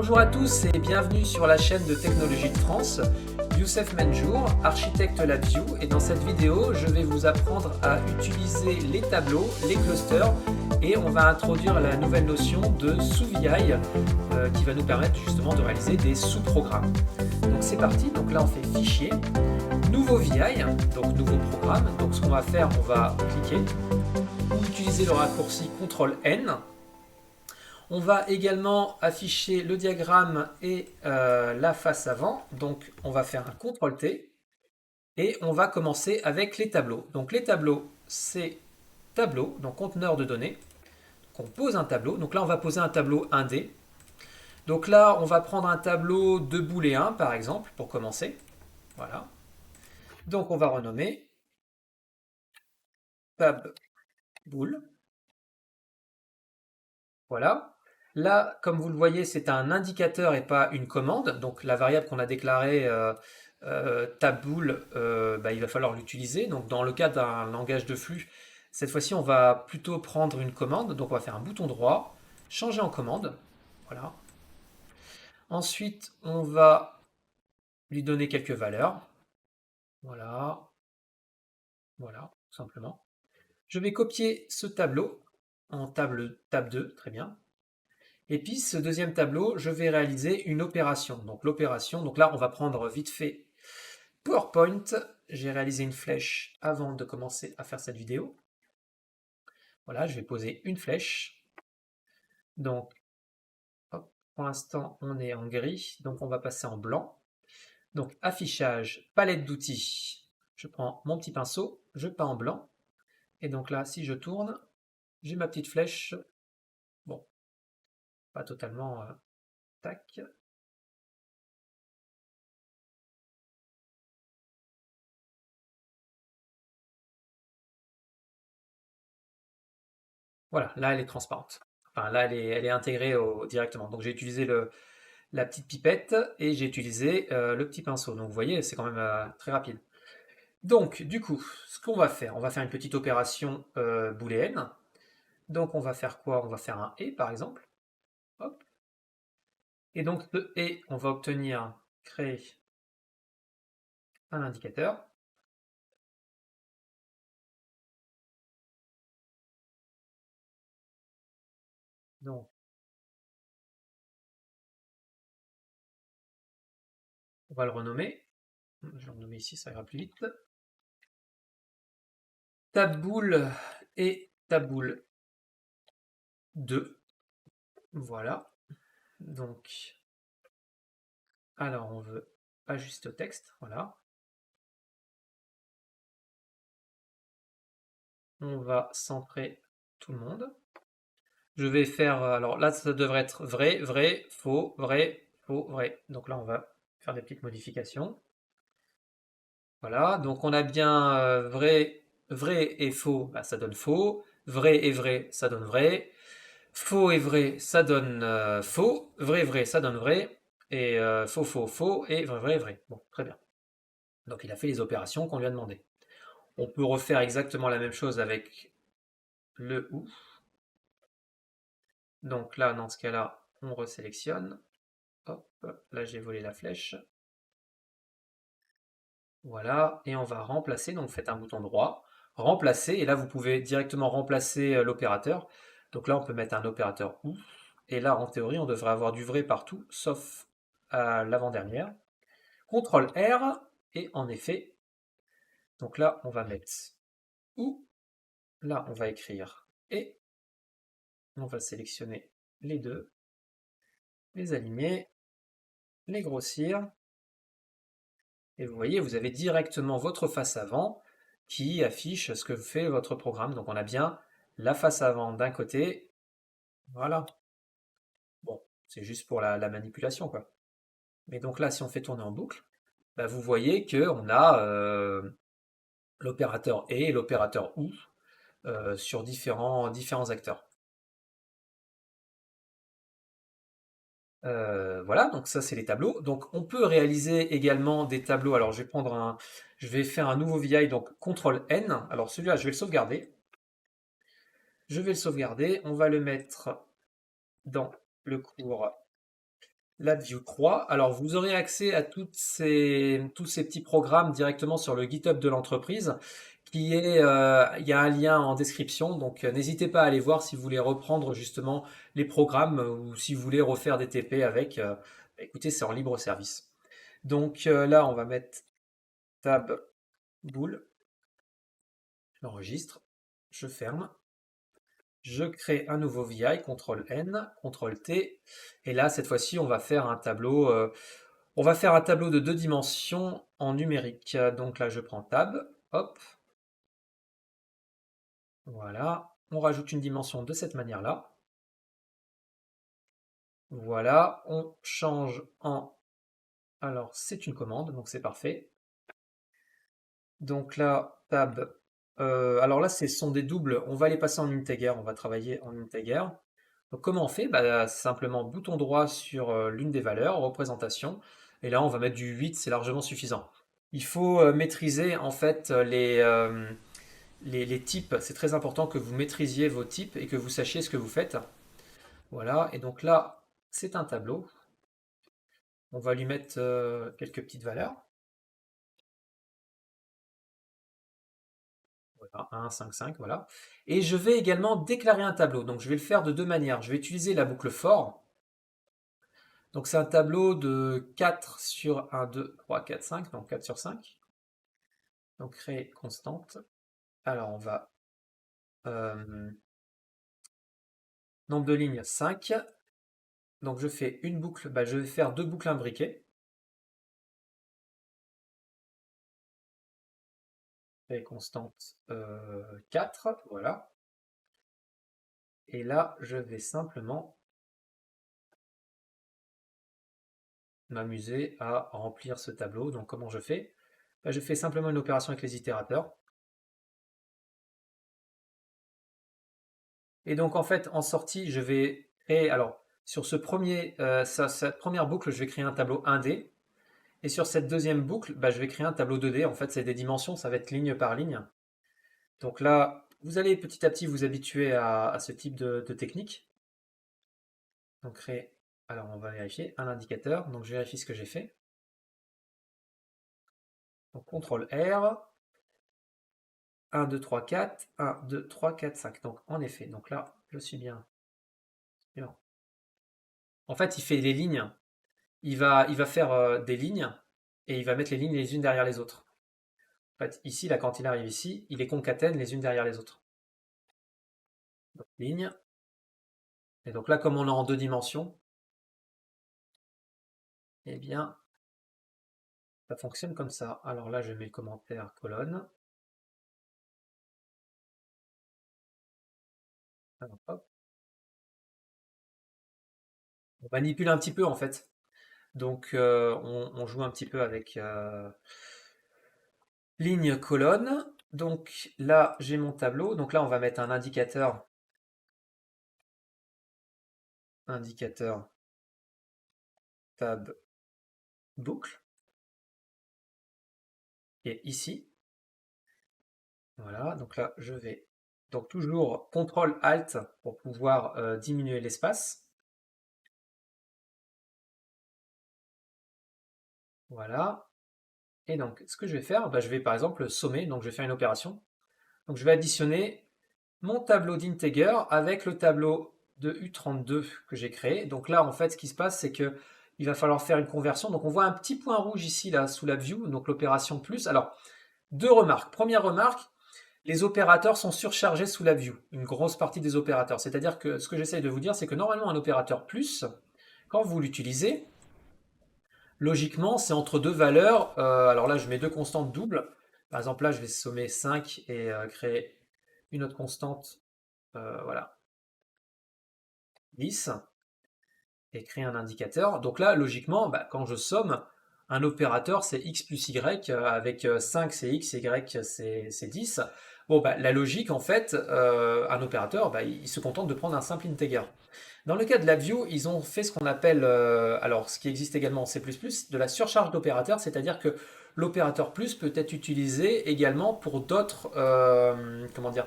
Bonjour à tous et bienvenue sur la chaîne de Technologie de France. Youssef Menjour, architecte LabVIEW, et dans cette vidéo, je vais vous apprendre à utiliser les tableaux, les clusters, et on va introduire la nouvelle notion de sous-VI qui va nous permettre justement de réaliser des sous-programmes. Donc c'est parti, donc là on fait Fichier, Nouveau VI, donc Nouveau programme. Donc ce qu'on va faire, on va cliquer, ou utiliser le raccourci CTRL-N. On va également afficher le diagramme et la face avant. Donc on va faire un CTRL-T et on va commencer avec les tableaux. Donc les tableaux, c'est tableau, donc conteneur de données. Donc on pose un tableau. Donc là on va poser un tableau 1D. Donc là on va prendre un tableau de booléen par exemple pour commencer. Voilà. Donc on va renommer tab bool. Voilà. Là, comme vous le voyez, c'est un indicateur et pas une commande. Donc la variable qu'on a déclarée tabbool, il va falloir l'utiliser. Donc dans le cas d'un langage de flux, cette fois-ci, on va plutôt prendre une commande. Donc on va faire un bouton droit, changer en commande. Voilà. Ensuite, on va lui donner quelques valeurs. Voilà. Voilà, tout simplement. Je vais copier ce tableau en tab 2, très bien. Et puis ce deuxième tableau, je vais réaliser une opération. Donc l'opération, donc là on va prendre vite fait PowerPoint. J'ai réalisé une flèche avant de commencer à faire cette vidéo. Voilà, je vais poser une flèche. Donc, hop, pour l'instant on est en gris, donc on va passer en blanc. Donc affichage, palette d'outils. Je prends mon petit pinceau, je peins en blanc. Et donc là, si je tourne, j'ai ma petite flèche. Bon, pas totalement... tac. Voilà, là elle est transparente. Enfin là elle est intégrée directement. Donc j'ai utilisé la petite pipette et j'ai utilisé le petit pinceau. Donc vous voyez, c'est quand même très rapide. Donc du coup, ce qu'on va faire, on va faire une petite opération booléenne. Donc on va faire quoi? On va faire un et par exemple. Hop. Et donc de et, on va obtenir, créer un indicateur. Donc on va le renommer. Je vais le renommer ici, ça ira plus vite. Tabbool et tabbool 2. Voilà. Donc, alors on veut ajuster au texte, voilà. On va centrer tout le monde. Je vais faire, alors là ça devrait être vrai, vrai, faux, vrai, faux, vrai. Donc là on va faire des petites modifications. Voilà, donc on a bien vrai, vrai et faux, bah, ça donne faux. Vrai et vrai, ça donne vrai. Faux et vrai, ça donne faux. Vrai, vrai, ça donne vrai. Et faux, faux, faux. Et vrai, vrai, vrai. Bon, très bien. Donc il a fait les opérations qu'on lui a demandé. On peut refaire exactement la même chose avec le ou. Donc là, dans ce cas-là, on resélectionne. Hop, là j'ai volé la flèche. Voilà, et on va remplacer, donc faites un bouton droit, remplacer, et là vous pouvez directement remplacer l'opérateur. Donc là on peut mettre un opérateur ou, et là en théorie on devrait avoir du vrai partout, sauf à l'avant-dernière. CTRL R, et en effet, donc là on va mettre ou, là on va écrire et, on va sélectionner les deux, les aligner, les grossir, et vous voyez, vous avez directement votre face avant qui affiche ce que fait votre programme. Donc on a bien la face avant d'un côté. Voilà. Bon, c'est juste pour la manipulation, quoi. Mais donc là, si on fait tourner en boucle, bah, vous voyez qu'on a l'opérateur et l'opérateur ou sur différents acteurs. Voilà, donc ça c'est les tableaux. Donc on peut réaliser également des tableaux. Alors je vais faire un nouveau VI, donc CTRL N. Alors celui-là, je vais le sauvegarder. Je vais le sauvegarder. On va le mettre dans le cours LabVIEW 3. Alors, vous aurez accès à tous ces petits programmes directement sur le GitHub de l'entreprise, il y a un lien en description, donc n'hésitez pas à aller voir si vous voulez reprendre justement les programmes ou si vous voulez refaire des TP avec. Écoutez, c'est en libre service. Donc là, on va mettre tab boule, j'enregistre, je ferme. Je crée un nouveau VI, CTRL N, CTRL T, et là, cette fois-ci, on va faire un tableau de 2 dimensions en numérique. Donc là, je prends Tab, hop, voilà, on rajoute une dimension de cette manière-là. Voilà, on change en... Alors, c'est une commande, donc c'est parfait. Donc là, Tab, alors là, ce sont des doubles, on va les passer en integer, on va travailler en integer. Donc comment on fait? Bah, simplement bouton droit sur l'une des valeurs, représentation, et là on va mettre du 8, c'est largement suffisant. Il faut maîtriser en fait les types, c'est très important que vous maîtrisiez vos types et que vous sachiez ce que vous faites. Voilà, et donc là c'est un tableau, on va lui mettre quelques petites valeurs. Voilà, 1, 5, 5, voilà. Et je vais également déclarer un tableau, donc je vais le faire de 2 manières. Je vais utiliser la boucle for. Donc c'est un tableau de 4 sur 1, 2, 3, 4, 5, donc 4 sur 5. Donc créer constante. Alors on va... nombre de lignes 5. Donc je fais une boucle, bah, je vais faire 2 boucles imbriquées. Créer constante 4, voilà. Et là je vais simplement m'amuser à remplir ce tableau. Donc comment je fais? Bah, je fais simplement une opération avec les itérateurs. Et donc en fait, en sortie, je vais créer, alors sur cette première boucle, je vais créer un tableau 1D. Et sur cette deuxième boucle, bah, je vais créer un tableau 2D. En fait, c'est des dimensions, ça va être ligne par ligne. Donc là, vous allez petit à petit vous habituer à ce type de technique. Donc créer, alors on va vérifier, un indicateur. Donc je vérifie ce que j'ai fait. Donc CTRL R, 1, 2, 3, 4, 1, 2, 3, 4, 5. Donc en effet, donc là, je suis bien. En fait, il fait les lignes. Il va faire des lignes et il va mettre les lignes les unes derrière les autres. En fait, ici, là, quand il arrive ici, il les concatène les unes derrière les autres. Donc, ligne. Et donc là, comme on est en 2 dimensions, eh bien, ça fonctionne comme ça. Alors là, je mets le commentaire colonne. Alors, hop. On manipule un petit peu en fait. Donc on joue un petit peu avec ligne, colonne. Donc là, j'ai mon tableau. Donc là, on va mettre un indicateur. Indicateur tab boucle. Et ici, voilà, donc là, je vais donc toujours CTRL ALT pour pouvoir diminuer l'espace. Voilà. Et donc, ce que je vais faire, bah, je vais par exemple sommer, donc je vais faire une opération. Donc je vais additionner mon tableau d'integer avec le tableau de U32 que j'ai créé. Donc là, en fait, ce qui se passe, c'est que il va falloir faire une conversion. Donc on voit un petit point rouge ici, là, sous la view, donc l'opération plus. Alors, 2 remarques. Première remarque, les opérateurs sont surchargés sous la view, une grosse partie des opérateurs. C'est-à-dire que ce que j'essaye de vous dire, c'est que normalement un opérateur plus, quand vous l'utilisez, logiquement c'est entre 2 valeurs. Alors là je mets 2 constantes doubles. Par exemple là je vais sommer 5 et créer une autre constante, voilà, 10, et créer un indicateur. Donc là logiquement, bah, quand je somme, un opérateur c'est x plus y, avec 5 c'est x, y c'est 10. Bon, bah, la logique en fait, un opérateur, bah, il se contente de prendre un simple integer. Dans le cas de la view, ils ont fait ce qu'on appelle, alors ce qui existe également en C++, de la surcharge d'opérateurs, c'est-à-dire que l'opérateur plus peut être utilisé également pour d'autres, comment dire,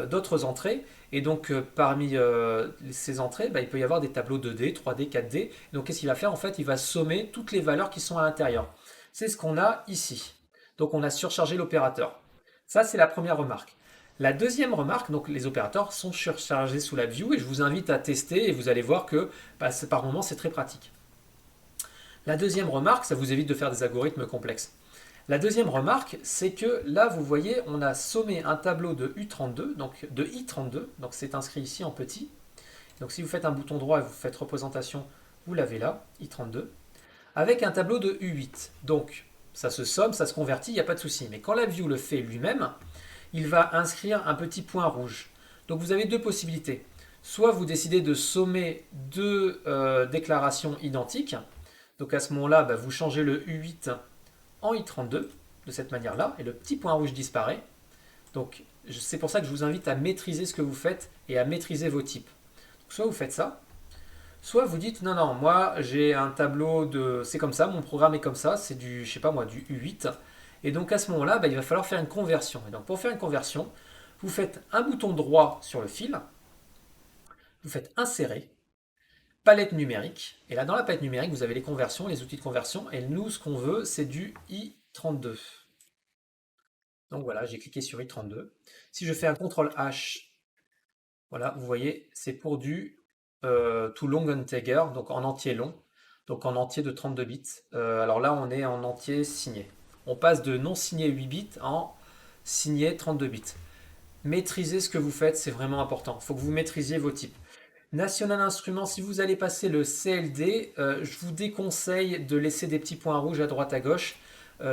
d'autres entrées. Et donc, parmi ces entrées, bah, il peut y avoir des tableaux 2D, 3D, 4D. Donc, qu'est-ce qu'il va faire? En fait, il va sommer toutes les valeurs qui sont à l'intérieur. C'est ce qu'on a ici. Donc, on a surchargé l'opérateur. Ça, c'est la première remarque. La deuxième remarque, donc les opérateurs sont surchargés sous la view et je vous invite à tester et vous allez voir que bah, par moment c'est très pratique. La deuxième remarque, ça vous évite de faire des algorithmes complexes. La deuxième remarque, c'est que là, vous voyez, on a sommé un tableau de U32, donc de I32, donc c'est inscrit ici en petit. Donc si vous faites un bouton droit et vous faites représentation, vous l'avez là, I32, avec un tableau de U8. Donc ça se somme, ça se convertit, il n'y a pas de souci. Mais quand la view le fait lui-même, il va inscrire un petit point rouge. Donc vous avez deux possibilités. Soit vous décidez de sommer deux déclarations identiques. Donc à ce moment-là, bah, vous changez le U8 en I32 de cette manière-là, et le petit point rouge disparaît. Donc c'est pour ça que je vous invite à maîtriser ce que vous faites et à maîtriser vos types. Donc, soit vous faites ça, soit vous dites non, non, moi j'ai un tableau de. C'est comme ça, mon programme est comme ça, c'est du, je sais pas moi, du U8. Et donc à ce moment-là, bah, il va falloir faire une conversion. Et donc pour faire une conversion, vous faites un bouton droit sur le fil, vous faites insérer, palette numérique. Et là, dans la palette numérique, vous avez les conversions, les outils de conversion. Et nous, ce qu'on veut, c'est du I32. Donc voilà, j'ai cliqué sur I32. Si je fais un CTRL H, voilà, vous voyez, c'est pour du to long integer, donc en entier long, donc en entier de 32 bits. Alors là, on est en entier signé. On passe de non signé 8 bits en signé 32 bits. Maîtrisez ce que vous faites, c'est vraiment important. Il faut que vous maîtrisiez vos types. National Instrument, si vous allez passer le CLD, je vous déconseille de laisser des petits points rouges à droite à gauche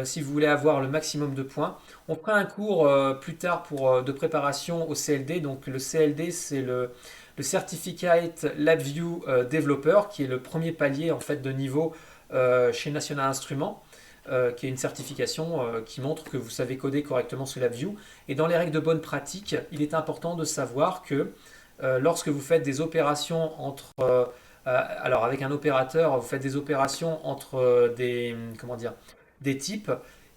si vous voulez avoir le maximum de points. On fera un cours plus tard de préparation au CLD. Donc le CLD, c'est le Certificate LabVIEW Developer, qui est le premier palier en fait de niveau chez National Instruments. Qui est une certification qui montre que vous savez coder correctement sous LabVIEW. Et dans les règles de bonne pratique, il est important de savoir que lorsque vous faites des opérations entre alors avec un opérateur, vous faites des opérations entre comment dire, des types,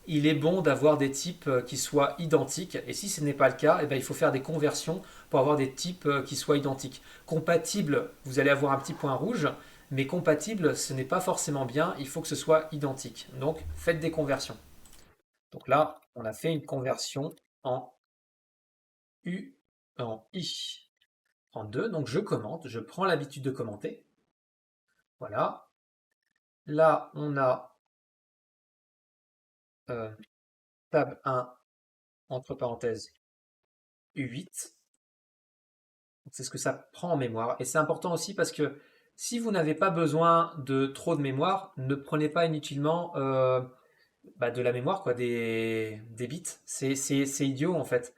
il est bon d'avoir des types qui soient identiques. Et si ce n'est pas le cas, eh bien, il faut faire des conversions pour avoir des types qui soient identiques. Compatible, vous allez avoir un petit point rouge, mais compatible, ce n'est pas forcément bien. Il faut que ce soit identique. Donc, faites des conversions. Donc là, on a fait une conversion en U, en I. En 2, donc je commente, je prends l'habitude de commenter. Voilà. Là, on a euh, tab 1, entre parenthèses, U8. C'est ce que ça prend en mémoire. Et c'est important aussi parce que si vous n'avez pas besoin de trop de mémoire, ne prenez pas inutilement bah, de la mémoire, quoi, des bits. C'est idiot en fait.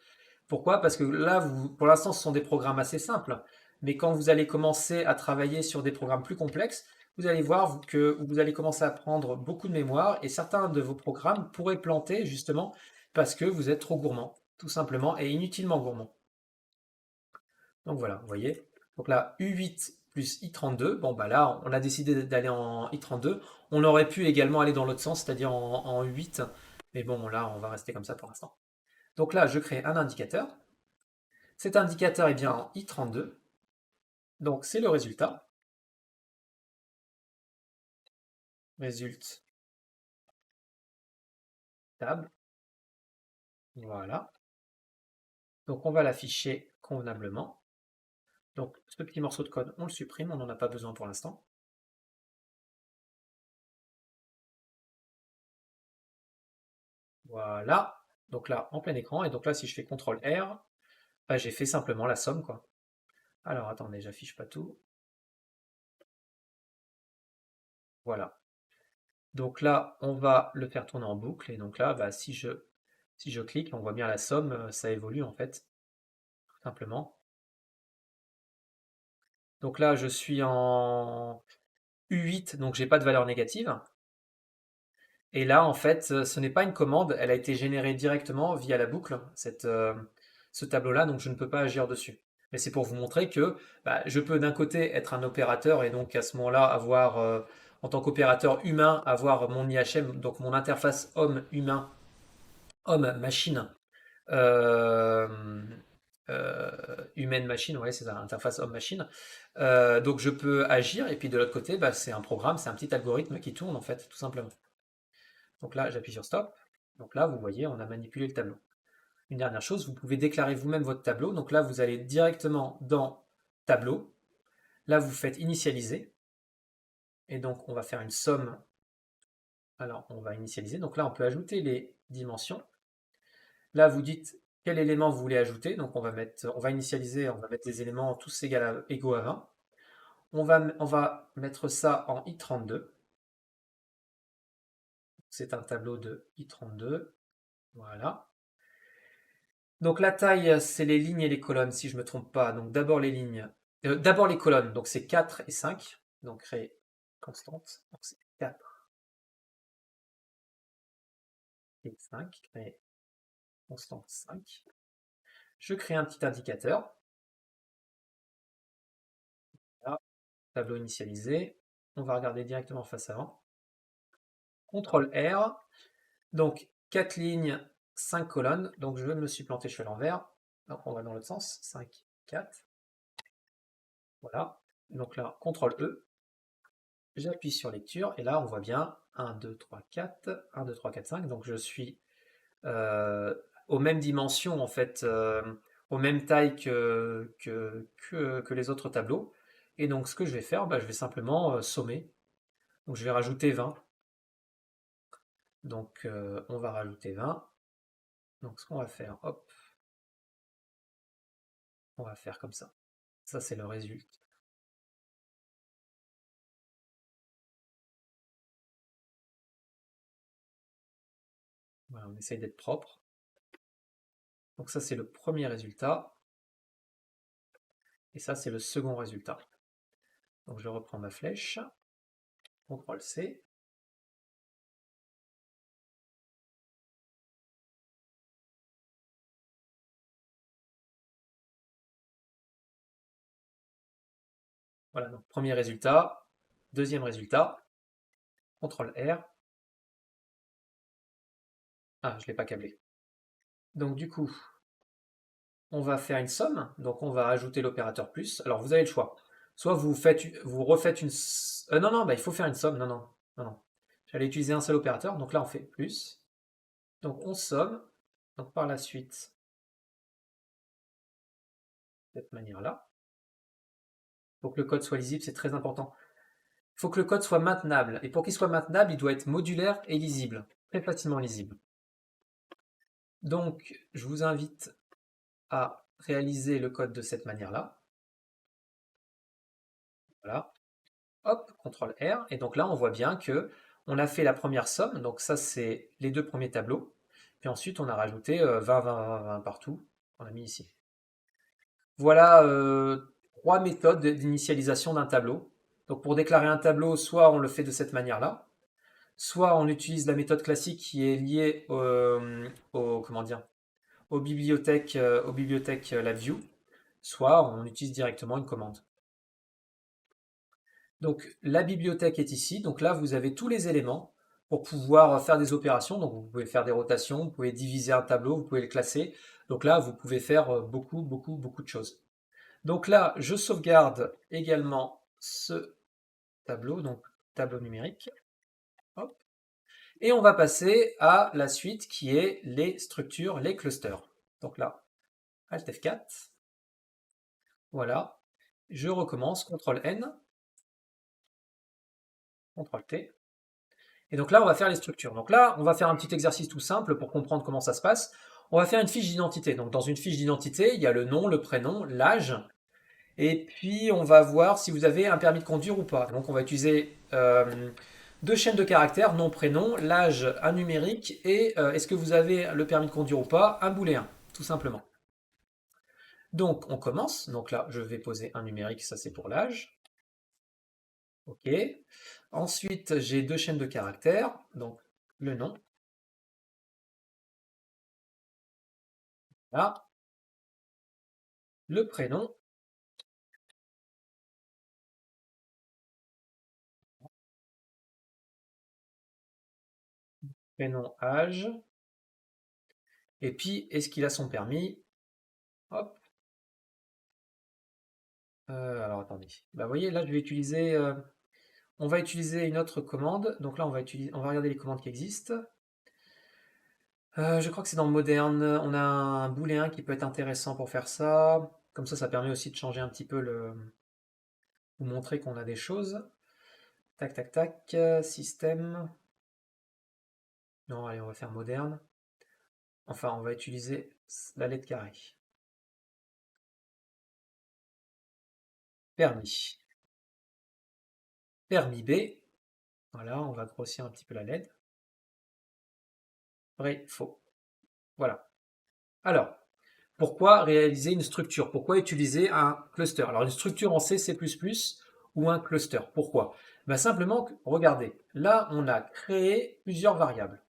Pourquoi? Parce que là, pour l'instant, ce sont des programmes assez simples. Mais quand vous allez commencer à travailler sur des programmes plus complexes, vous allez voir que vous allez commencer à prendre beaucoup de mémoire et certains de vos programmes pourraient planter justement parce que vous êtes trop gourmand, tout simplement, et inutilement gourmand. Donc voilà, vous voyez. Donc là, U8 plus I32. Bon, bah là, on a décidé d'aller en I32. On aurait pu également aller dans l'autre sens, c'est-à-dire en U8. Mais bon, là, on va rester comme ça pour l'instant. Donc là, je crée un indicateur. Cet indicateur est bien en I32. Donc c'est le résultat. Résulte table. Voilà. Donc on va l'afficher convenablement. Donc ce petit morceau de code, on le supprime, on n'en a pas besoin pour l'instant. Voilà. Donc là, en plein écran. Et donc là, si je fais CTRL R, bah, j'ai fait simplement la somme, quoi. Alors attendez, j'affiche pas tout. Voilà. Donc là, on va le faire tourner en boucle. Et donc là, bah, si je clique, on voit bien la somme, ça évolue en fait, tout simplement. Donc là, je suis en U8, donc j'ai pas de valeur négative. Et là, en fait, ce n'est pas une commande, elle a été générée directement via la boucle, ce tableau-là, donc je ne peux pas agir dessus. Mais c'est pour vous montrer que bah, je peux d'un côté être un opérateur et donc à ce moment-là avoir, en tant qu'opérateur humain, avoir mon IHM, donc mon interface homme-humain, homme-machine, euh, humaine-machine, ouais, c'est ça, interface homme-machine. Donc je peux agir, et puis de l'autre côté, bah, c'est un programme, c'est un petit algorithme qui tourne en fait, tout simplement. Donc là, j'appuie sur Stop. Donc là, vous voyez, on a manipulé le tableau. Une dernière chose, vous pouvez déclarer vous-même votre tableau. Donc là, vous allez directement dans Tableau. Là, vous faites Initialiser. Et donc, on va faire une somme. Alors, on va initialiser. Donc là, on peut ajouter les dimensions. Là, vous dites quel élément vous voulez ajouter. Donc, on va initialiser, on va mettre des éléments tous égaux à 20. On va mettre ça en I32. C'est un tableau de I32. Voilà. Donc la taille, c'est les lignes et les colonnes, si je ne me trompe pas. Donc d'abord les lignes, d'abord les colonnes, donc c'est 4 et 5. Donc créer constante, donc c'est 4 et 5, créer constante 5. Je crée un petit indicateur. Là, tableau initialisé. On va regarder directement face avant. CTRL R. Donc 4 lignes, 5 colonnes. Donc je me suis planté, je suis à l'envers. Donc on va dans l'autre sens. 5, 4. Voilà. Donc là, CTRL E. J'appuie sur lecture et là on voit bien 1, 2, 3, 4, 1, 2, 3, 4, 5. Donc je suis euh, aux mêmes dimensions en fait, aux mêmes tailles que les autres tableaux. Et donc ce que je vais faire, bah, je vais simplement sommer. Donc je vais rajouter 20. Donc on va rajouter 20. Donc ce qu'on va faire, hop, on va faire comme ça. Ça c'est le résultat. Voilà, on essaye d'être propre. Donc ça c'est le premier résultat. Et ça c'est le second résultat. Donc je reprends ma flèche. CTRL C. Voilà, donc premier résultat, deuxième résultat, CTRL R. Ah, je ne l'ai pas câblé. Donc du coup, on va faire une somme, donc on va ajouter l'opérateur plus. Alors vous avez le choix. Soit vous refaites une... non, non, bah, il faut faire une somme. Non, non, non, non. J'allais utiliser un seul opérateur, donc là on fait plus. Donc on somme. Donc par la suite, de cette manière-là. Il faut que le code soit lisible, c'est très important. Il faut que le code soit maintenable. Et pour qu'il soit maintenable, il doit être modulaire et lisible. Très facilement lisible. Donc, je vous invite à réaliser le code de cette manière-là. Voilà. Hop, CTRL R. Et donc là, on voit bien que on a fait la première somme. Donc ça, c'est les deux premiers tableaux. Puis ensuite, on a rajouté 20, 20, 20, 20 partout. On a mis ici. Voilà trois méthodes d'initialisation d'un tableau. Donc pour déclarer un tableau, soit on le fait de cette manière-là, soit on utilise la méthode classique qui est liée comment dire, aux bibliothèques LabVIEW, soit on utilise directement une commande. Donc la bibliothèque est ici, donc là vous avez tous les éléments pour pouvoir faire des opérations, donc vous pouvez faire des rotations, vous pouvez diviser un tableau, vous pouvez le classer, donc là vous pouvez faire beaucoup, beaucoup, beaucoup de choses. Donc là je sauvegarde également ce tableau, donc tableau numérique, hop. Et on va passer à la suite qui est les structures, les clusters. Donc là, Alt F4, voilà, je recommence, CTRL N, CTRL T. Et donc là, on va faire les structures. Donc là, on va faire un petit exercice tout simple pour comprendre comment ça se passe. On va faire une fiche d'identité. Donc dans une fiche d'identité, il y a le nom, le prénom, l'âge, et puis on va voir si vous avez un permis de conduire ou pas. Donc on va utiliser deux chaînes de caractères, nom, prénom, l'âge, un numérique, et est-ce que vous avez le permis de conduire ou pas, un booléen, tout simplement. Donc on commence. Donc là, je vais poser un numérique, ça c'est pour l'âge. OK. Ensuite, j'ai deux chaînes de caractères, donc le nom, là, le prénom, prénom, âge, et puis est-ce qu'il a son permis? Hop. Alors attendez. Bah, vous voyez, là, je vais utiliser, on va utiliser une autre commande. Donc là, on va regarder les commandes qui existent. Je crois que c'est dans le moderne. On a un booléen qui peut être intéressant pour faire ça. Comme ça permet aussi de changer un petit peu vous montrer qu'on a des choses. Tac, tac, tac. Système. Non, allez, on va faire moderne. Enfin, on va utiliser la lettre carré. Permis. Permis B. Voilà, on va grossir un petit peu la lettre. Vrai, faux. Voilà. Alors, pourquoi réaliser une structure? Pourquoi utiliser un cluster? Alors, une structure en C, C++ ou un cluster. Pourquoi? Ben, simplement, regardez, là, on a créé plusieurs variables.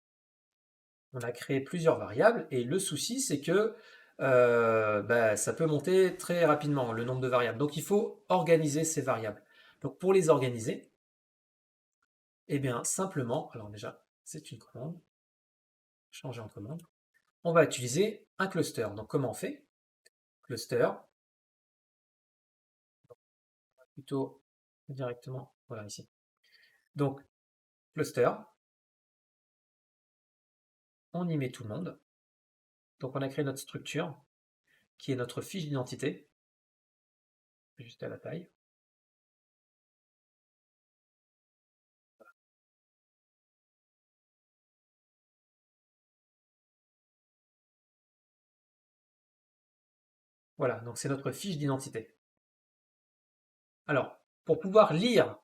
On a créé plusieurs variables et le souci, c'est que ben, ça peut monter très rapidement, le nombre de variables. Donc, il faut organiser ces variables. Donc, pour les organiser, eh bien, simplement, alors déjà, c'est une commande, changer en commande, on va utiliser un cluster. Donc, comment on fait? Cluster, plutôt directement, voilà ici. Donc, cluster, on y met tout le monde. Donc, on a créé notre structure, qui est notre fiche d'identité, juste à la taille. Voilà, donc c'est notre fiche d'identité. Alors, pour pouvoir lire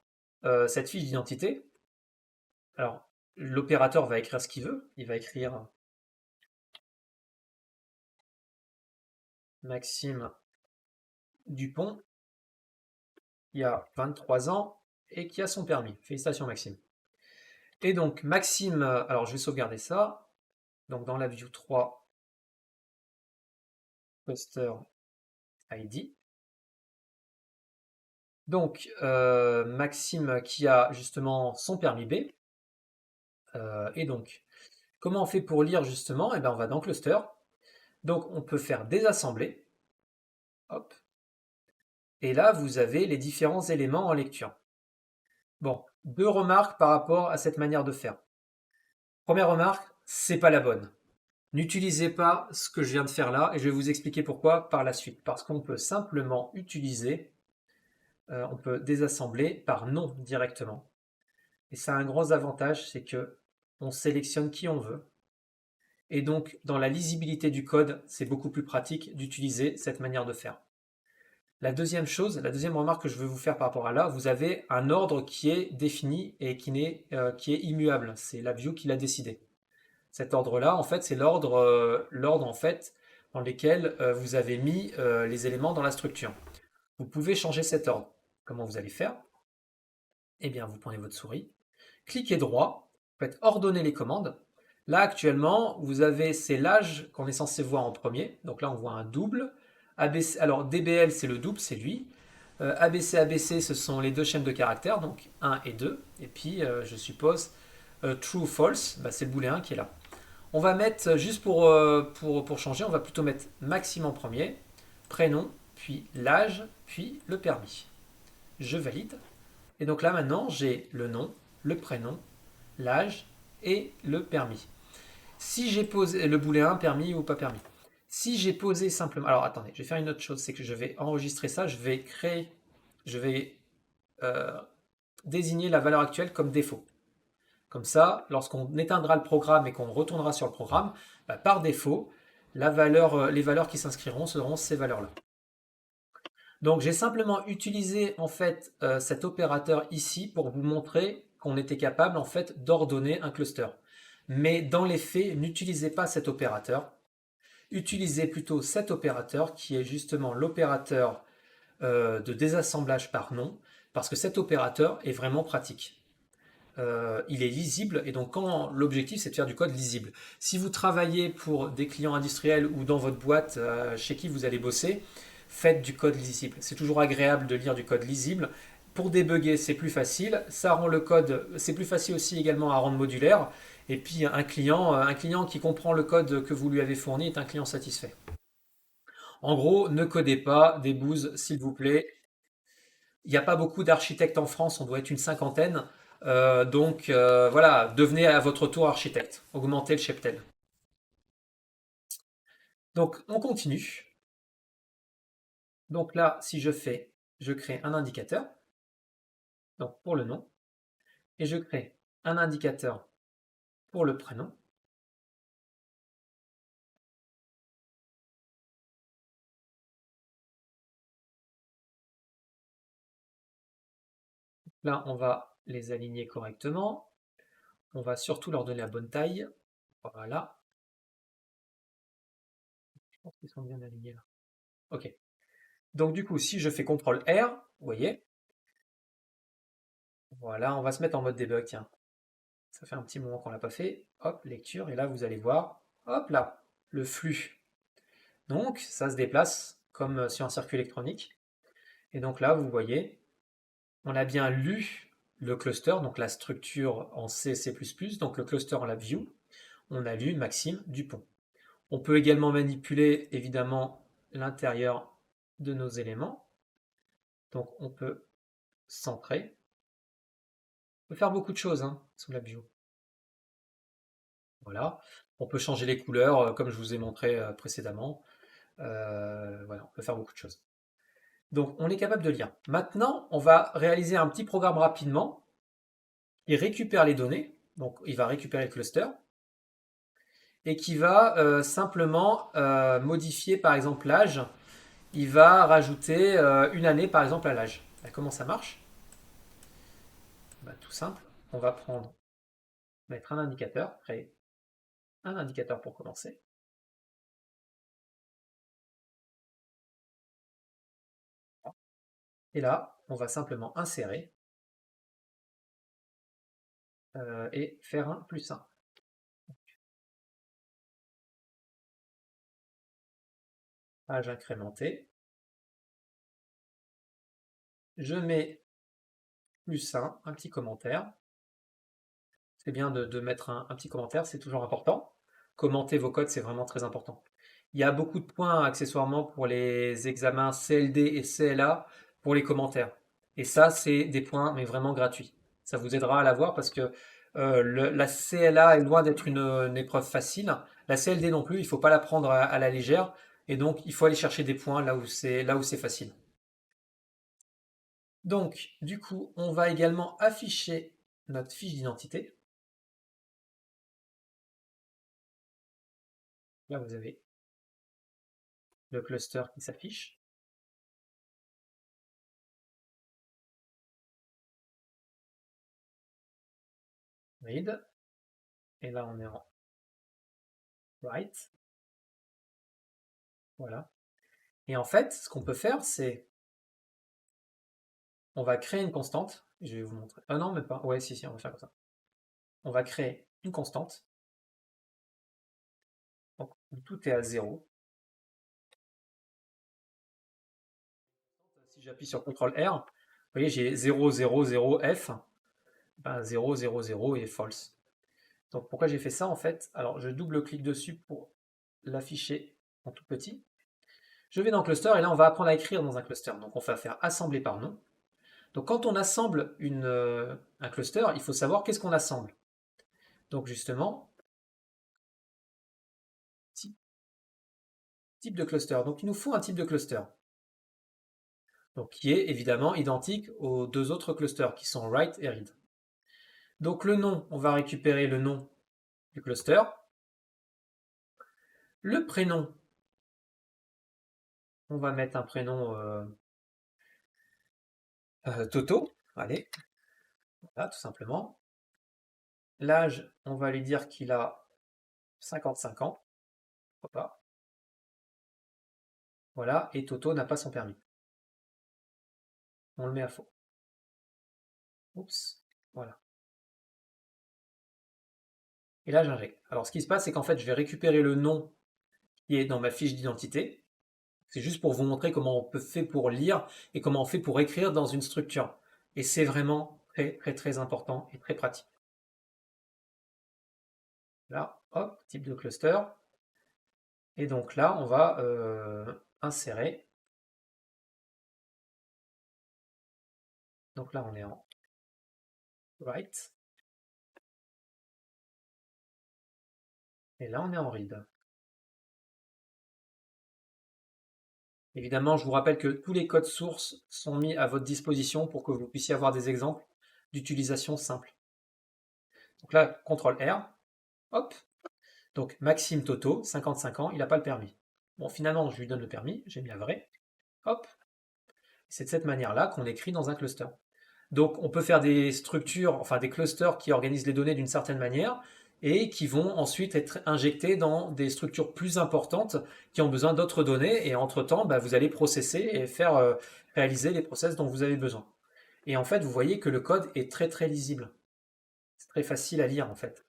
cette fiche d'identité, alors l'opérateur va écrire ce qu'il veut. Il va écrire Maxime Dupont, qui a 23 ans et qui a son permis. Félicitations Maxime. Et donc Maxime, alors je vais sauvegarder ça. Donc dans la view 3, cluster ID. Donc Maxime qui a justement son permis B. Et donc, comment on fait pour lire justement? Eh bien, on va dans cluster. Donc on peut faire désassembler. Hop. Et là, vous avez les différents éléments en lecture. Bon, deux remarques par rapport à cette manière de faire. Première remarque, c'est pas la bonne. N'utilisez pas ce que je viens de faire là et je vais vous expliquer pourquoi par la suite. Parce qu'on peut simplement utiliser, on peut désassembler par nom directement. Et ça a un gros avantage, c'est que on sélectionne qui on veut. Et donc, dans la lisibilité du code, c'est beaucoup plus pratique d'utiliser cette manière de faire. La deuxième chose, la deuxième remarque que je veux vous faire par rapport à là, vous avez un ordre qui est défini et qui est immuable. C'est la view qui l'a décidé. Cet ordre-là, en fait, c'est l'ordre en fait dans lequel vous avez mis les éléments dans la structure. Vous pouvez changer cet ordre. Comment vous allez faire? Eh bien, vous prenez votre souris, cliquez droit, faites ordonner les commandes. Là, actuellement, vous avez, c'est l'âge qu'on est censé voir en premier. Donc là, on voit un double. ABC, alors DBL, c'est le double, c'est lui. ABC, ABC, ce sont les deux chaînes de caractères, donc 1 et 2. Et puis, je suppose, true, false, bah, c'est le booléen qui est là. On va mettre, juste pour changer, on va plutôt mettre Maxime en premier, prénom, puis l'âge, puis le permis. Je valide. Et donc là, maintenant, j'ai le nom, le prénom, l'âge et le permis. Si j'ai posé le booléen permis ou pas permis. Si j'ai posé simplement. Alors attendez, je vais faire une autre chose, c'est que je vais enregistrer ça, je vais euh, désigner la valeur actuelle comme défaut. Comme ça, lorsqu'on éteindra le programme et qu'on retournera sur le programme, bah, par défaut, les valeurs qui s'inscriront seront ces valeurs-là. Donc j'ai simplement utilisé en fait cet opérateur ici pour vous montrer qu'on était capable en fait d'ordonner un cluster. Mais dans les faits, n'utilisez pas cet opérateur. Utilisez plutôt cet opérateur qui est justement l'opérateur de désassemblage par nom, parce que cet opérateur est vraiment pratique. Il est lisible et donc quand l'objectif c'est de faire du code lisible. Si vous travaillez pour des clients industriels ou dans votre boîte chez qui vous allez bosser, faites du code lisible. C'est toujours agréable de lire du code lisible. Pour débugger, c'est plus facile. Ça rend le code, c'est plus facile aussi également à rendre modulaire. Et puis un client qui comprend le code que vous lui avez fourni est un client satisfait. En gros, ne codez pas des bouses, s'il vous plaît. Il n'y a pas beaucoup d'architectes en France, on doit être une cinquantaine. Donc voilà, devenez à votre tour architecte. Augmentez le cheptel. Donc on continue. Donc là, si je crée un indicateur, donc pour le nom, et je crée un indicateur pour le prénom. Là, on va les aligner correctement. On va surtout leur donner la bonne taille. Voilà. Je pense qu'ils sont bien alignés là. Ok. Donc du coup, si je fais CTRL R, vous voyez, voilà, on va se mettre en mode debug, tiens. Ça fait un petit moment qu'on l'a pas fait. Hop, lecture, et là vous allez voir, hop là, le flux. Donc ça se déplace comme sur un circuit électronique. Et donc là, vous voyez, on a bien lu le cluster, donc la structure en C, C++, donc le cluster en la view. On a lu Maxime Dupont. On peut également manipuler évidemment l'intérieur de nos éléments. Donc on peut centrer. On peut faire beaucoup de choses sous la view. Voilà. On peut changer les couleurs comme je vous ai montré précédemment. Voilà, on peut faire beaucoup de choses. Donc on est capable de lire. Maintenant, on va réaliser un petit programme rapidement. Il récupère les données, donc il va récupérer le cluster, et qui va simplement modifier par exemple l'âge. Il va rajouter une année par exemple à l'âge. Comment ça marche? Bah, tout simple, on va mettre un indicateur, créer un indicateur pour commencer. Et là, on va simplement insérer et faire un +1. Âge incrémenté. Je mets +1, un petit commentaire. C'est bien de mettre un petit commentaire, c'est toujours important. Commenter vos codes, c'est vraiment très important. Il y a beaucoup de points accessoirement pour les examens CLD et CLA pour les commentaires. Et ça, c'est des points, mais vraiment gratuits. Ça vous aidera à l'avoir parce que la CLA est loin d'être une épreuve facile. La CLD non plus, il ne faut pas la prendre à la légère. Et donc, il faut aller chercher des points là où c'est facile. Donc, du coup, on va également afficher notre fiche d'identité. Là, vous avez le cluster qui s'affiche. Read. Et là, on est en write. Voilà. Et en fait, ce qu'on peut faire, c'est on va créer une constante. Je vais vous montrer. Ah non, mais pas. Ouais, si, on va faire comme ça. On va créer une constante. Donc, tout est à 0. Si j'appuie sur CTRL R, vous voyez, j'ai 0, 0, 0, F. Ben, 0, 0, 0 et false. Donc, pourquoi j'ai fait ça en fait? Alors, je double-clique dessus pour l'afficher en tout petit. Je vais dans cluster et là, on va apprendre à écrire dans un cluster. Donc, on va faire assembler par nom. Donc, quand on assemble un cluster, il faut savoir qu'est-ce qu'on assemble. Donc, justement, type de cluster. Donc, il nous faut un type de cluster. Donc, qui est évidemment identique aux deux autres clusters qui sont write et read. Donc, le nom, on va récupérer le nom du cluster. Le prénom, on va mettre un prénom Toto. Allez, voilà, tout simplement. L'âge, on va lui dire qu'il a 55 ans. Pourquoi pas. Voilà, et Toto n'a pas son permis. On le met à faux. Oups, voilà. Et là, j'injecte. Alors, ce qui se passe, c'est qu'en fait, je vais récupérer le nom qui est dans ma fiche d'identité. C'est juste pour vous montrer comment on peut faire pour lire et comment on fait pour écrire dans une structure. Et c'est vraiment très, très, très important et très pratique. Là, hop, type de cluster. Et donc là, on va insérer Donc là, on est en write. Et là, on est en read. Évidemment, je vous rappelle que tous les codes sources sont mis à votre disposition pour que vous puissiez avoir des exemples d'utilisation simple. Donc là, CTRL R, hop. Donc Maxime Toto, 55 ans, il n'a pas le permis. Bon, finalement, je lui donne le permis, j'ai mis à vrai, hop. C'est de cette manière-là qu'on écrit dans un cluster. Donc on peut faire des structures, enfin des clusters qui organisent les données d'une certaine manière et qui vont ensuite être injectés dans des structures plus importantes qui ont besoin d'autres données et entre-temps, bah, vous allez processer et faire réaliser les process dont vous avez besoin. Et en fait, vous voyez que le code est très très lisible. C'est très facile à lire en fait.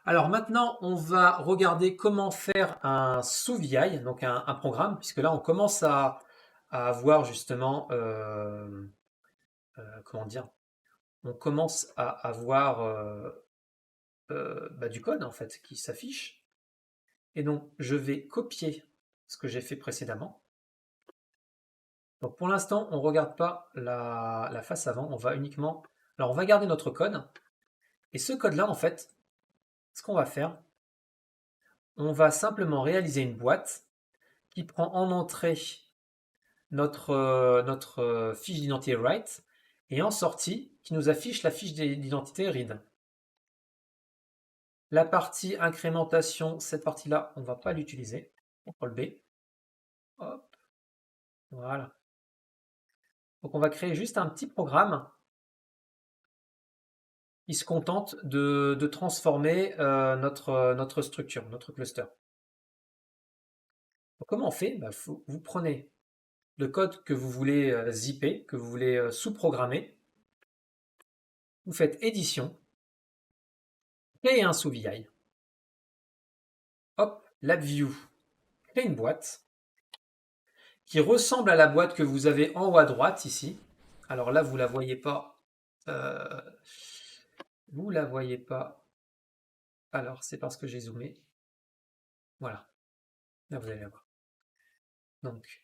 Alors maintenant, on va regarder comment faire un sous-VI, donc un programme, puisque là on commence à avoir justement, comment dire, on commence à avoir bah, du code en fait qui s'affiche. Et donc je vais copier ce que j'ai fait précédemment. Donc pour l'instant, on ne regarde pas la face avant, on va uniquement. Alors on va garder notre code. Et ce code-là, en fait, ce qu'on va faire, on va simplement réaliser une boîte qui prend en entrée notre fiche d'identité write et en sortie qui nous affiche la fiche d'identité read. La partie incrémentation, cette partie-là, on ne va pas l'utiliser. CTRL B. Hop. Voilà. Donc on va créer juste un petit programme qui se contente de transformer notre structure, notre cluster. Donc comment on fait? Bah, vous prenez le code que vous voulez zipper, que vous voulez sous-programmer, vous faites édition, créer un sous-VI. Hop, LabVIEW crée une boîte qui ressemble à la boîte que vous avez en haut à droite ici. Alors là, vous la voyez pas. euh, vous la voyez pas. Alors c'est parce que j'ai zoomé. Voilà. Là, vous allez la voir. Donc,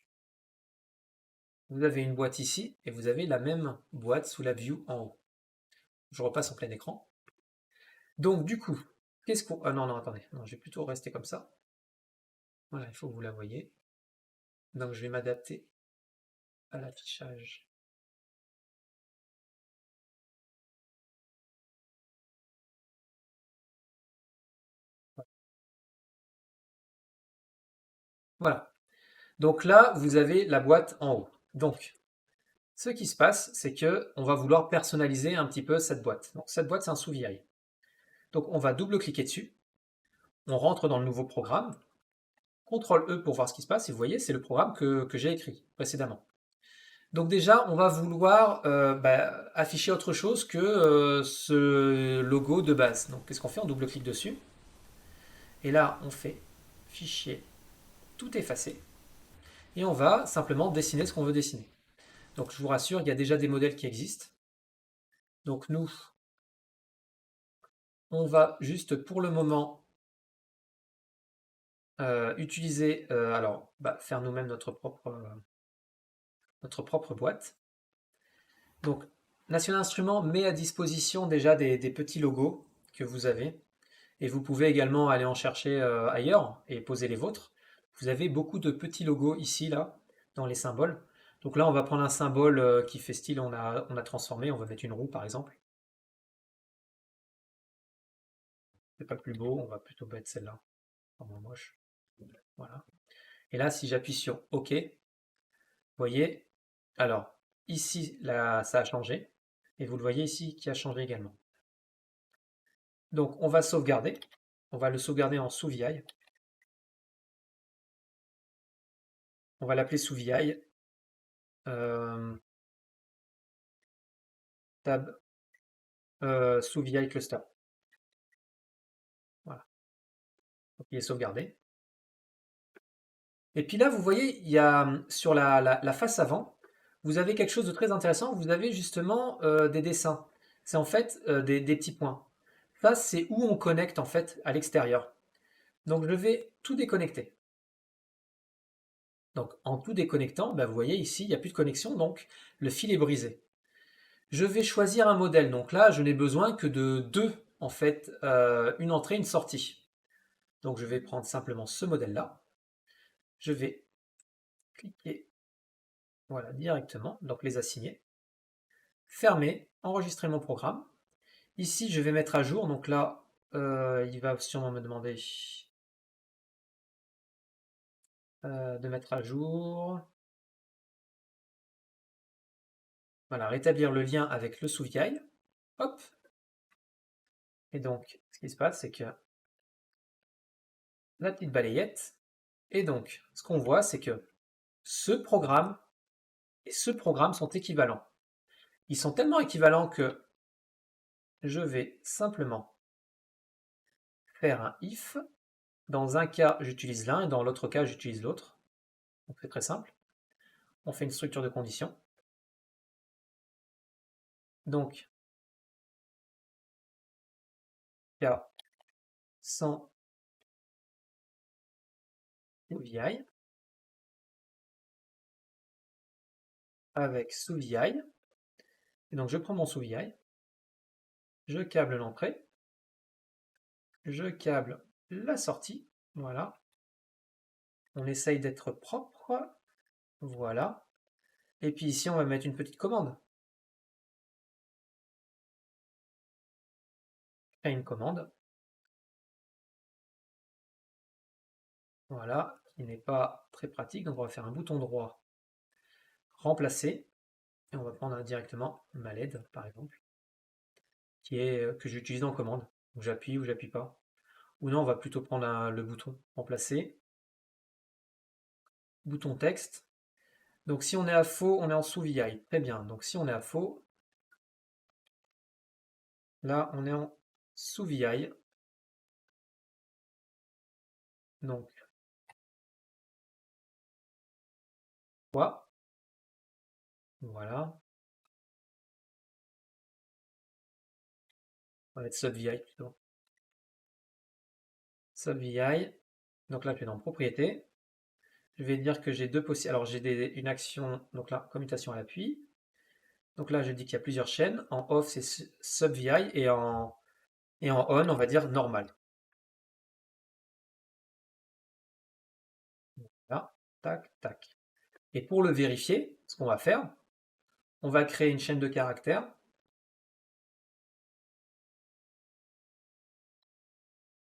vous avez une boîte ici et vous avez la même boîte sous la view en haut. Je repasse en plein écran. Donc, du coup, qu'est-ce qu'on. Ah non, non, attendez. Non, je vais plutôt rester comme ça. Voilà, il faut que vous la voyez. Donc, je vais m'adapter à l'affichage. Voilà. Donc là, vous avez la boîte en haut. Donc, ce qui se passe, c'est que on va vouloir personnaliser un petit peu cette boîte. Donc, cette boîte, c'est un sous-VI. Donc, on va double-cliquer dessus. On rentre dans le nouveau programme. CTRL E pour voir ce qui se passe. Et vous voyez, c'est le programme que j'ai écrit précédemment. Donc déjà, on va vouloir afficher autre chose que ce logo de base. Donc qu'est-ce qu'on fait? On double-clique dessus. Et là, on fait fichier, tout effacer. Et on va simplement dessiner ce qu'on veut dessiner. Donc je vous rassure, il y a déjà des modèles qui existent. Donc nous, on va juste pour le moment utiliser, faire nous-mêmes notre propre boîte. Donc National Instruments met à disposition déjà des petits logos que vous avez. Et vous pouvez également aller en chercher ailleurs et poser les vôtres. Vous avez beaucoup de petits logos ici, là, dans les symboles. Donc là, on va prendre un symbole qui fait style, on a transformé, on va mettre une roue par exemple. C'est pas le plus beau, on va plutôt mettre celle-là, vraiment moche. Voilà. Et là, si j'appuie sur OK, vous voyez, alors ici, là, ça a changé. Et vous le voyez ici qui a changé également. Donc on va sauvegarder. On va le sauvegarder en sous-VI. On va l'appeler sous-VI. Tab sous VI cluster. Voilà. Donc, il est sauvegardé. Et puis là, vous voyez, il y a sur la face avant, vous avez quelque chose de très intéressant. Vous avez justement des dessins. C'est en fait des petits points. Ça, c'est où on connecte en fait à l'extérieur. Donc je vais tout déconnecter. Donc en tout déconnectant, vous voyez ici, il n'y a plus de connexion, donc le fil est brisé. Je vais choisir un modèle. Donc là, je n'ai besoin que de deux, en fait, une entrée, une sortie. Donc je vais prendre simplement ce modèle-là. Je vais cliquer, voilà, directement, donc les assigner. Fermer, enregistrer mon programme. Ici, je vais mettre à jour. Donc là, il va sûrement me demander de mettre à jour. Voilà, rétablir le lien avec le sous-vieil. Hop. Et donc, ce qui se passe, c'est que la petite balayette. Et donc, ce qu'on voit, c'est que ce programme et ce programme sont équivalents. Ils sont tellement équivalents que je vais simplement faire un if. Dans un cas, j'utilise l'un et dans l'autre cas, j'utilise l'autre. Donc c'est très simple. On fait une structure de condition. Donc, cas sans VI avec sous VI. Et donc je prends mon sous VI, je câble l'entrée, je câble la sortie. Voilà. On essaye d'être propre. Voilà. Et puis ici, on va mettre une petite commande. Créer une commande. Voilà, qui n'est pas très pratique. Donc on va faire un bouton droit, remplacer. Et on va prendre directement ma LED, par exemple, qui est, que j'utilise en commande. Donc j'appuie ou j'appuie pas. Ou non, on va plutôt prendre le bouton remplacer. Bouton texte. Donc si on est à faux, on est en sous VI. Très bien. Donc si on est à faux, là on est en sous VI. Donc quoi? Voilà. On va mettre sub VI plutôt. Sub VI. Donc là je vais dans propriété. Je vais dire que j'ai deux possibles. Alors j'ai une action, donc là, commutation à l'appui. Donc là je dis qu'il y a plusieurs chaînes. En off c'est sub VI et en on va dire normal. Là, tac, tac. Et pour le vérifier, ce qu'on va faire, on va créer une chaîne de caractères.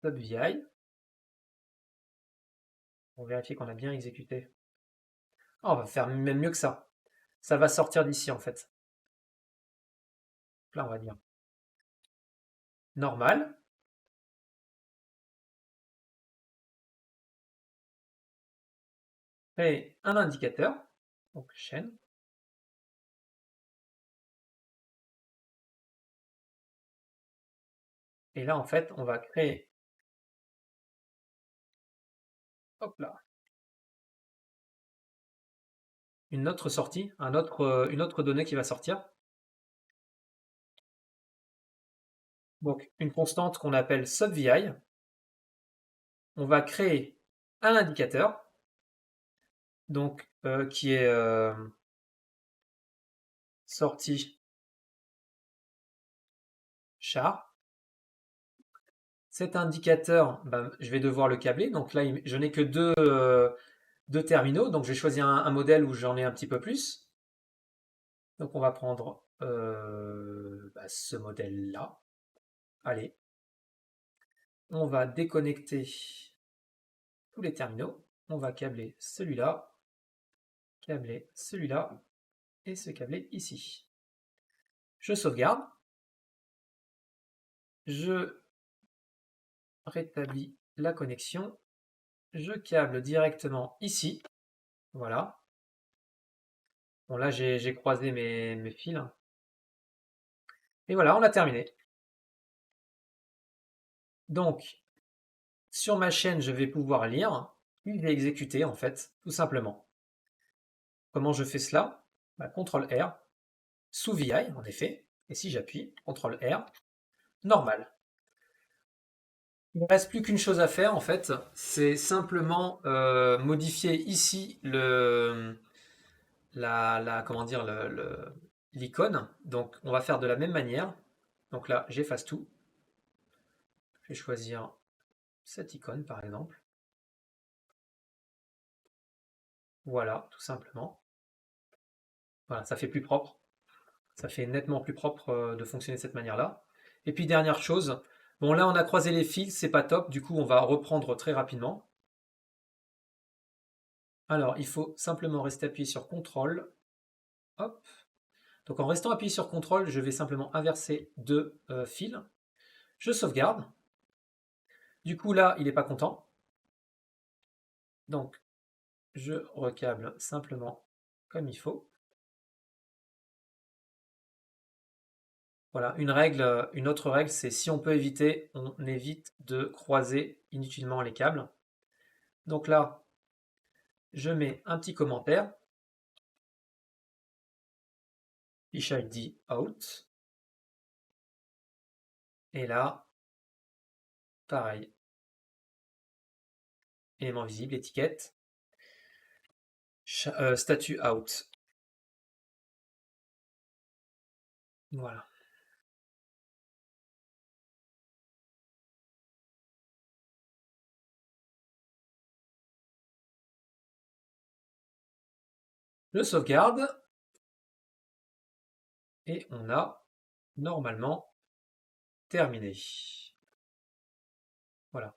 Sub VI. Pour vérifier qu'on a bien exécuté. Ah, on va faire même mieux que ça. Ça va sortir d'ici en fait. Là, on va dire normal. Et un indicateur. Donc chaîne. Et là, en fait, on va créer. Hop là. Une autre sortie, une autre donnée qui va sortir. Donc une constante qu'on appelle subVI. On va créer un indicateur, donc qui est sortie char. Cet indicateur, je vais devoir le câbler. Donc là, je n'ai que deux terminaux, donc je vais choisir un modèle où j'en ai un petit peu plus. Donc on va prendre ce modèle-là. Allez, on va déconnecter tous les terminaux. On va câbler celui-là et ce câbler ici. Je sauvegarde. Je rétablis la connexion. Je câble directement ici. Voilà. Bon là j'ai croisé mes fils. Et voilà, on a terminé. Donc, sur ma chaîne, je vais pouvoir lire, puis je vais exécuter en fait, tout simplement. Comment je fais cela? CTRL R, sous VI en effet, et si j'appuie, CTRL R, normal. Il ne reste plus qu'une chose à faire en fait, c'est simplement modifier ici comment dire, l'icône. Donc on va faire de la même manière. Donc là, j'efface tout. Je vais choisir cette icône par exemple. Voilà, tout simplement. Voilà, ça fait plus propre. Ça fait nettement plus propre de fonctionner de cette manière-là. Et puis dernière chose, bon là on a croisé les fils, c'est pas top, du coup on va reprendre très rapidement. Alors il faut simplement rester appuyé sur CTRL. Hop. Donc en restant appuyé sur CTRL, je vais simplement inverser deux fils. Je sauvegarde. Du coup là, il n'est pas content. Donc je recable simplement comme il faut. Voilà, une autre règle, c'est si on peut éviter, on évite de croiser inutilement les câbles. Donc là, je mets un petit commentaire. Fiche ID out. Et là, pareil. Élément visible, étiquette. Statut out. Voilà. Je sauvegarde. Et on a normalement terminé. Voilà.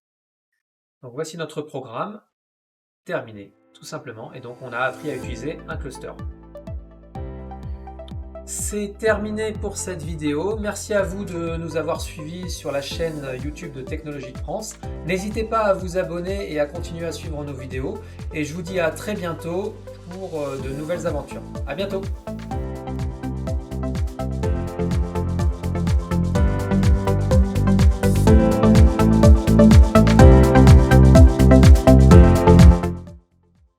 Donc voici notre programme terminé, tout simplement. Et donc on a appris à utiliser un cluster. C'est terminé pour cette vidéo. Merci à vous de nous avoir suivis sur la chaîne YouTube de Technologique France. N'hésitez pas à vous abonner et à continuer à suivre nos vidéos. Et je vous dis à très bientôt pour de nouvelles aventures. À bientôt!